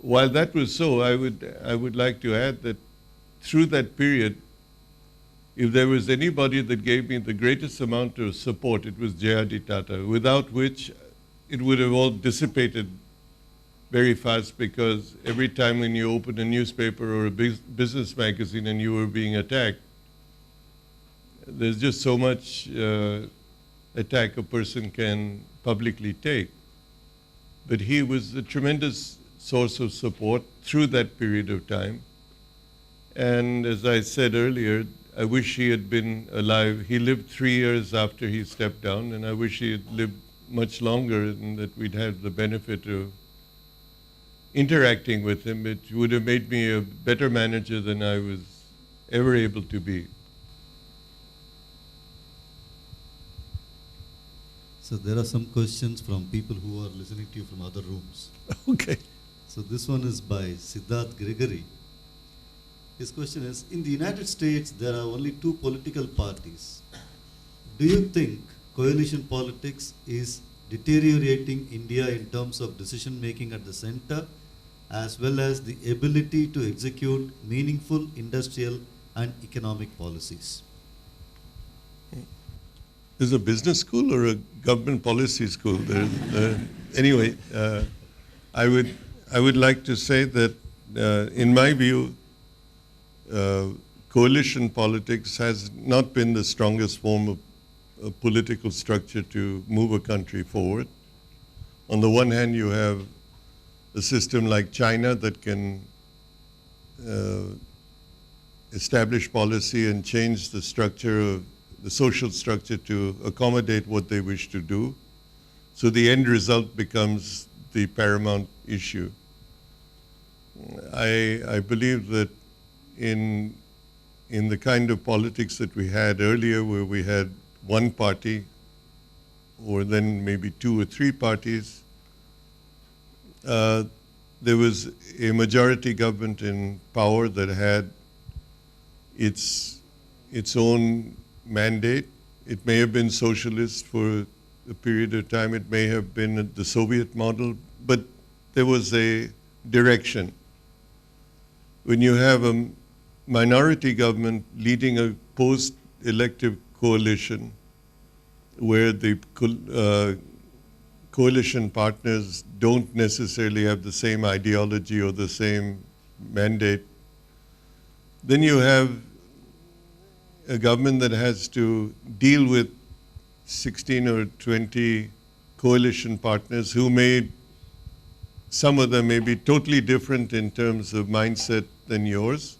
while that was so, I would like to add that through that period, if there was anybody that gave me the greatest amount of support, it was J.R.D. Tata, without which it would have all dissipated very fast, because every time when you opened a newspaper or a business magazine and you were being attacked, there's just so much attack a person can publicly take. But he was a tremendous source of support through that period of time. And as I said earlier, I wish he had been alive. He lived 3 years after he stepped down, and I wish he had lived much longer and that we'd had the benefit of interacting with him. It would have made me a better manager than I was ever able to be. So there are some questions from people who are listening to you from other rooms. Okay. So this one is by Siddharth Gregory. His question is, in the United States, there are only 2 political parties. Do you think coalition politics is deteriorating India in terms of decision making at the center, as well as the ability to execute meaningful industrial and economic policies? Is it a business school or a government policy school? Anyway, I would like to say that in my view, coalition politics has not been the strongest form of political structure to move a country forward. On the one hand, you have a system like China that can establish policy and change the structure of the social structure to accommodate what they wish to do. So the end result becomes the paramount issue. I believe that in the kind of politics that we had earlier, where we had one party, or then maybe 2 or 3 parties, there was a majority government in power that had its own mandate. It may have been socialist for a period of time, it may have been the Soviet model, but there was a direction. When you have a minority government leading a post-elective coalition where the coalition partners don't necessarily have the same ideology or the same mandate, then you have a government that has to deal with 16 or 20 coalition partners who some of them may be totally different in terms of mindset than yours.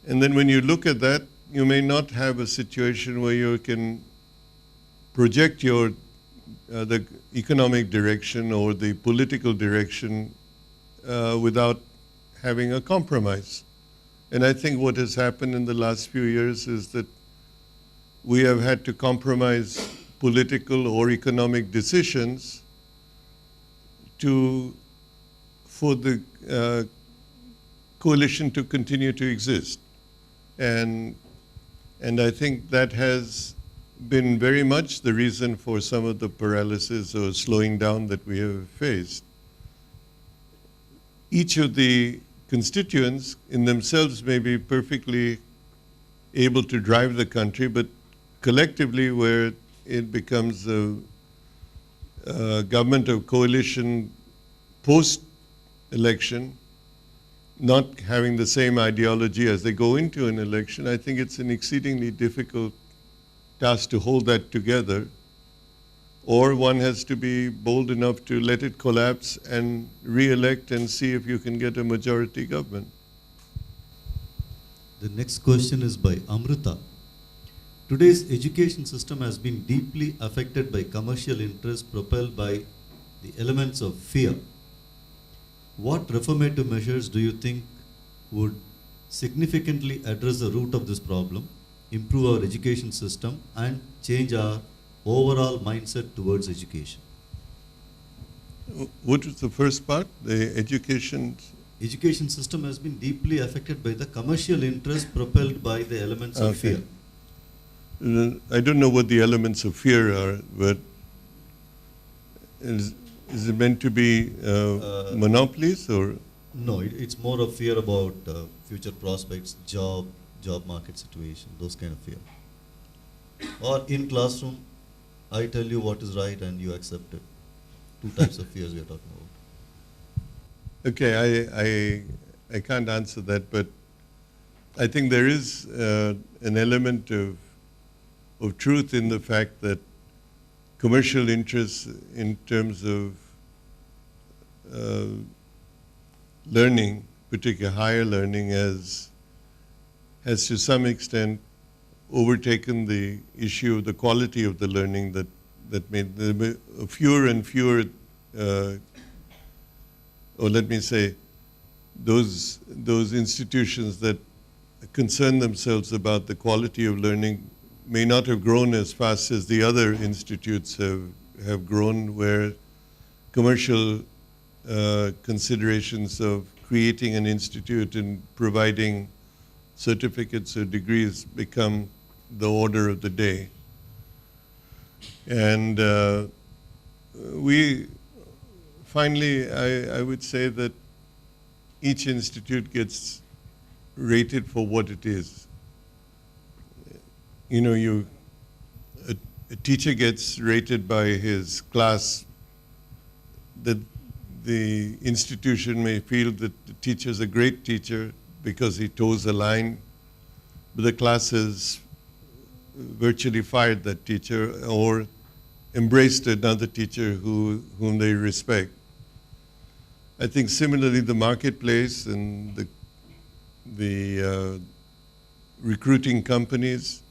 And then when you look at that, you may not have a situation where you can project the economic direction or the political direction without having a compromise. And I think what has happened in the last few years is that we have had to compromise political or economic decisions for the coalition to continue to exist. And I think that has been very much the reason for some of the paralysis or slowing down that we have faced. Each of the constituents in themselves may be perfectly able to drive the country, but collectively, where it becomes a government of coalition post-election, not having the same ideology as they go into an election, I think it's an exceedingly difficult task to hold that together. Or one has to be bold enough to let it collapse and re-elect and see if you can get a majority government. The next question is by Amrita. Today's education system has been deeply affected by commercial interests propelled by the elements of fear. What reformative measures do you think would significantly address the root of this problem, improve our education system, and change our overall mindset towards education? What was the first part? The education system has been deeply affected by the commercial interest propelled by the elements of fear. I don't know what the elements of fear are, but Is it meant to be monopolies or? No, it's more of fear about future prospects, job market situation, those kind of fear. Or in classroom, I tell you what is right and you accept it. Two types of fears we are talking about. Okay, I can't answer that, but I think there is an element of truth in the fact that commercial interests in terms of learning, particularly higher learning, has to some extent overtaken the issue of the quality of the learning that made fewer and fewer, or let me say, those institutions that concern themselves about the quality of learning may not have grown as fast as the other institutes have grown, where commercial considerations of creating an institute and providing certificates or degrees become the order of the day. And finally, I would say that each institute gets rated for what it is. You know, a teacher gets rated by his class. That the institution may feel that the teacher is a great teacher because he toes a line, but the class has virtually fired that teacher or embraced another teacher whom they respect. I think similarly the marketplace and the recruiting companies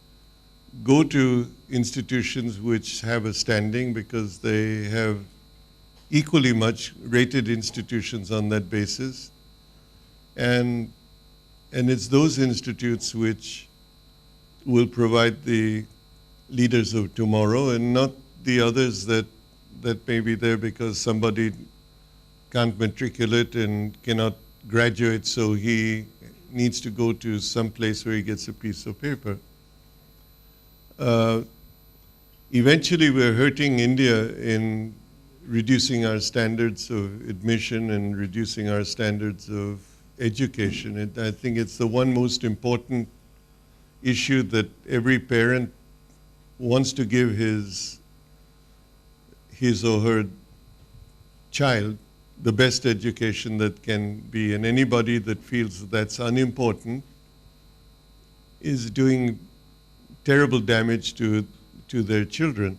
go to institutions which have a standing because they have equally much rated institutions on that basis. And it's those institutes which will provide the leaders of tomorrow and not the others that may be there because somebody can't matriculate and cannot graduate, so he needs to go to some place where he gets a piece of paper. Eventually, we're hurting India in reducing our standards of admission and reducing our standards of education. I think it's the one most important issue that every parent wants to give his or her child the best education that can be, and anybody that feels that's unimportant is doing terrible damage to their children.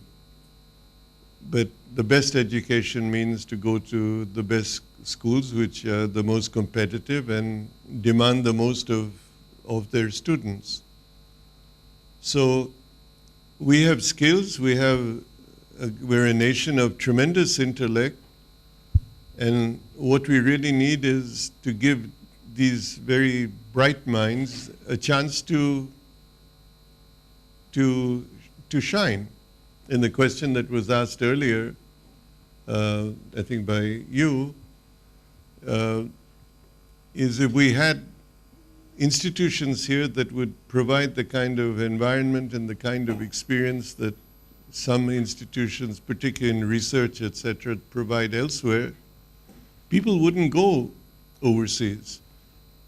But the best education means to go to the best schools, which are the most competitive and demand the most of their students. So we have skills, we're a nation of tremendous intellect, and what we really need is to give these very bright minds a chance to shine. And the question that was asked earlier, I think by you, is if we had institutions here that would provide the kind of environment and the kind of experience that some institutions, particularly in research, etc., provide elsewhere, people wouldn't go overseas.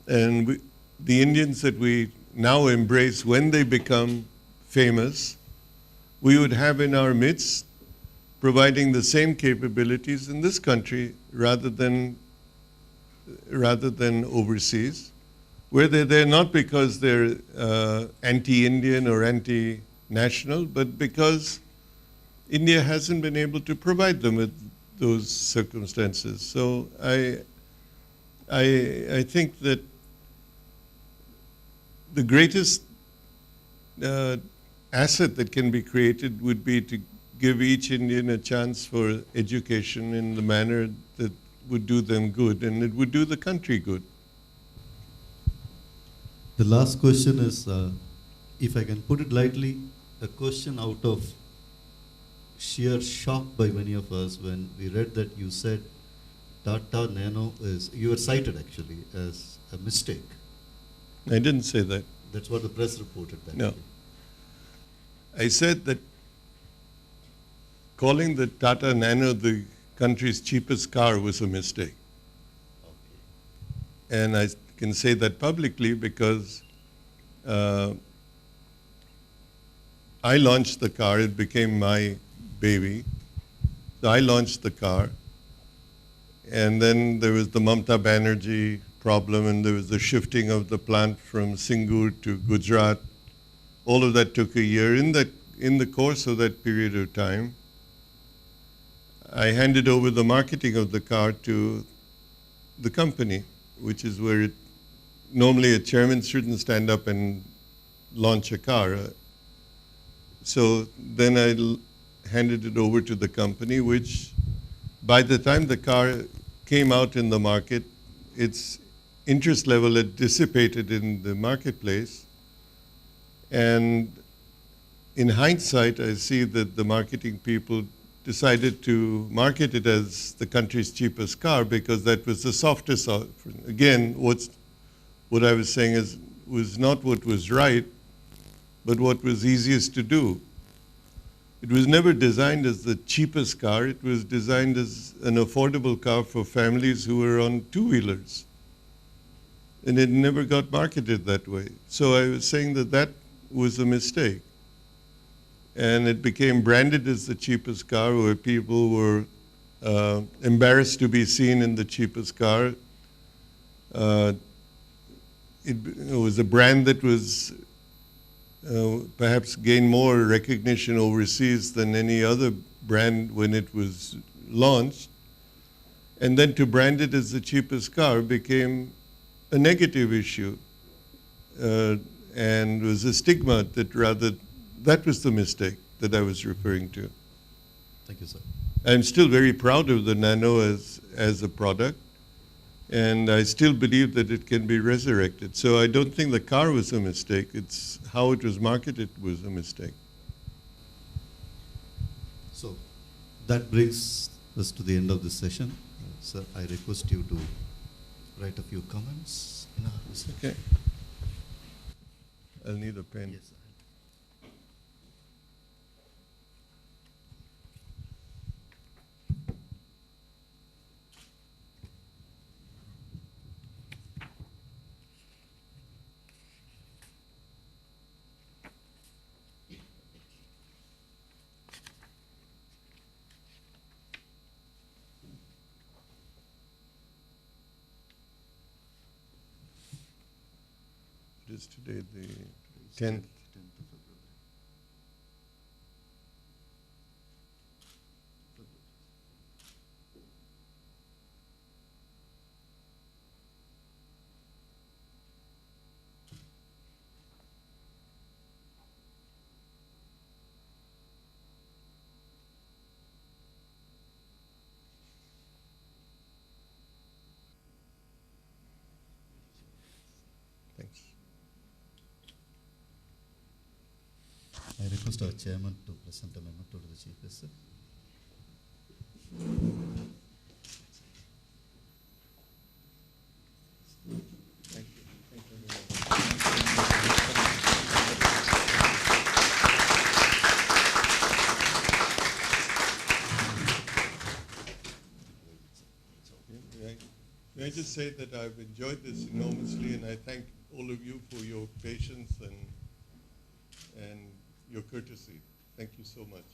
And the Indians that we now embrace, when they become famous, we would have in our midst providing the same capabilities in this country rather than overseas, where they're there not because they're anti-Indian or anti-national, but because India hasn't been able to provide them with those circumstances. So I think that the greatest asset that can be created would be to give each Indian a chance for education in the manner that would do them good, and it would do the country good. The last question is, if I can put it lightly, a question out of sheer shock by many of us when we read that you said Tata Nano you were cited actually as a mistake. I didn't say that. That's what the press reported. Actually. No. I said that calling the Tata Nano the country's cheapest car was a mistake. And I can say that publicly because I launched the car. It became my baby. So I launched the car. And then there was the Mamata Banerjee problem, and there was the shifting of the plant from Singur to Gujarat. All of that took a year. In the course of that period of time, I handed over the marketing of the car to the company, which is where normally a chairman shouldn't stand up and launch a car. So then I handed it over to the company, which by the time the car came out in the market, its interest level had dissipated in the marketplace. And in hindsight, I see that the marketing people decided to market it as the country's cheapest car because that was the softest offering. Again, what I was saying was not what was right, but what was easiest to do. It was never designed as the cheapest car. It was designed as an affordable car for families who were on two-wheelers. And it never got marketed that way. So I was saying that that was a mistake. And it became branded as the cheapest car, where people were embarrassed to be seen in the cheapest car. It was a brand that was perhaps gained more recognition overseas than any other brand when it was launched. And then to brand it as the cheapest car became a negative issue and was a stigma that was the mistake that I was referring to. Thank you, sir. I'm still very proud of the Nano as a product, and I still believe that it can be resurrected. So I don't think the car was a mistake. It's how it was marketed was a mistake. So that brings us to the end of this session. Sir, I request you to write a few comments in our research. Okay. I'll need a pen. Yes, sir. It is today the 10th. 10th of February. Thanks. I request our chairman to present a memo to the chief justice. Thank you. Thank you very much. May I just say that I've enjoyed this enormously, and I thank all of you for your patience and your courtesy. Thank you so much.